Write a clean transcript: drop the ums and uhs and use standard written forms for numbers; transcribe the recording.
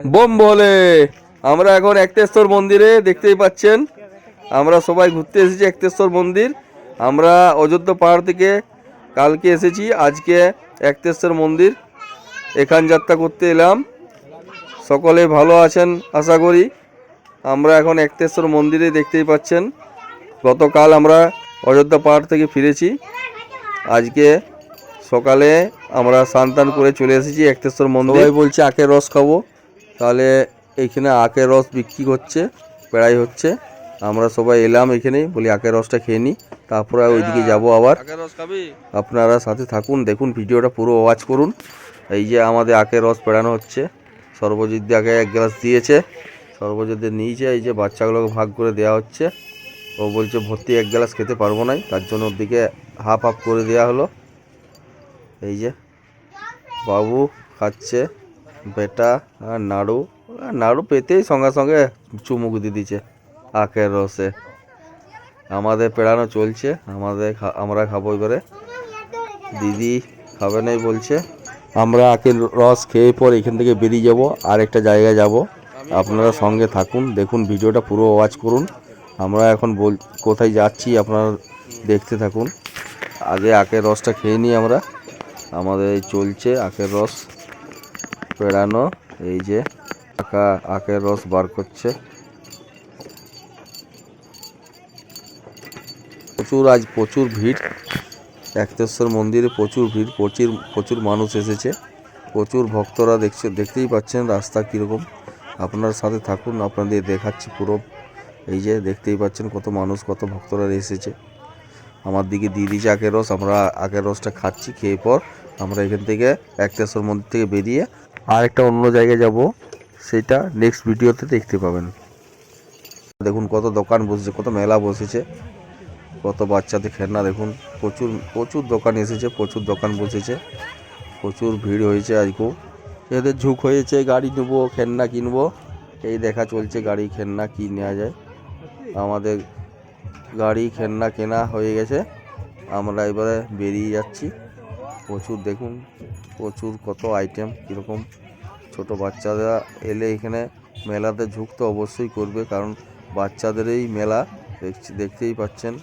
Bomb বলে আমরা এখন একতেশ্বর মন্দিরে দেখতেই পাচ্ছেন। আমরা সবাই ঘুরতে এসেছি একতেশ্বর মন্দির। আমরা অযোধ্যা পাহাড় থেকে কালকে এসেছি, আজকে একতেশ্বর মন্দির এখান যাত্রা করতে এলাম। সকলে ভালো আছেন আশা করি। আমরা এখন একতেশ্বর মন্দিরে দেখতেই পাচ্ছেন, গতকাল আমরা অযোধ্যা পাহাড় থেকে ফিরেছি। আজকে সকালে আমরা স্নান করে চলে এসেছি একতেশ্বর মন্দির। বলছে আখের রস খাবো, তাহলে এইখানে আখের রস বিক্রি করছে, প্রায় হচ্ছে। আমরা সবাই এলাম এখানে, বলি আখের রসটা খেয়ে নিই, তারপরে ওইদিকে যাব আবার। আপনারা সাথে থাকুন, দেখুন ভিডিওটা পুরো ওয়াচ করুন। এই যে আমাদের আখের রস পেড়ানো হচ্ছে। সর্বজিৎ আগে এক গ্লাস দিয়েছে, সর্বজিৎ নিয়েছে। এই যে বাচ্চাগুলোকে ভাগ করে দেওয়া হচ্ছে। ও বলছে ভর্তি এক গ্লাস খেতে পারবো না, তার জন্য ওর দিকে হাফ হাফ করে দেওয়া হলো। এই যে বাবু খাচ্ছে, বেটা আর নাড়ু নাড়ু পেতেই সঙ্গে সঙ্গে চুমুক দিয়ে দিচ্ছে আখের রসে। আমাদের পেড়ানো চলছে, আমরা খাবো এবারে। দিদি খাবে নাই বলছে। আমরা আখের রস খেয়ে পর এখান থেকে বেরিয়ে যাব, আরেকটা জায়গায় যাব। আপনারা সঙ্গে থাকুন, দেখুন ভিডিওটা পুরো ওয়াচ করুন। আমরা এখন কোথায় যাচ্ছি আপনারা দেখতে থাকুন। আগে আখের রসটা খেয়ে নিই আমরা। আমাদের এই চলছে আখের রস পেড়ানো। এই যে আখের রস বার করছে। আজ প্রচুর ভিড় একতেশ্বর মন্দিরে, প্রচুর ভিড়, প্রচুর মানুষ এসেছে, প্রচুর ভক্তরা দেখতেই পাচ্ছেন রাস্তা কীরকম। আপনার সাথে থাকুন, আপনাদের দেখাচ্ছি পুরো। এই যে দেখতেই পাচ্ছেন কত মানুষ, কত ভক্তরা এসেছে। আমার দিকে দিয়ে দিয়েছে আখের রস, আমরা আখের রসটা খাচ্ছি। খেয়ে পর আমরা এখান থেকে একতেশ্বর মন্দির থেকে বেরিয়ে আরেকটা অন্য জায়গায় যাব, সেটা নেক্সট ভিডিওতে দেখতে পাবেন। দেখুন কত দোকান বসেছে, কত মেলা বসেছে, কত বাচ্চাদের খেলনা। দেখুন প্রচুর দোকান এসেছে, প্রচুর দোকান বসেছে, প্রচুর ভিড় হয়েছে। আজকেও এদের ঝুঁক হয়েছে গাড়ি নেবো, খেলনা কিনবো, এই দেখা চলছে গাড়ি খেলনা কি নেওয়া যায়। আমাদের গাড়ি খেলনা কেনা হয়ে গেছে, আমরা এবারে বেরিয়ে যাচ্ছি। দেখুন প্রচুর কত আইটেম কীরকম। ছোট বাচ্চারা এলে এখানে মেলাতে ঝুঁক তো অবশ্যই করবে, কারণ বাচ্চাদেরই মেলা, দেখতেই পাচ্ছেন।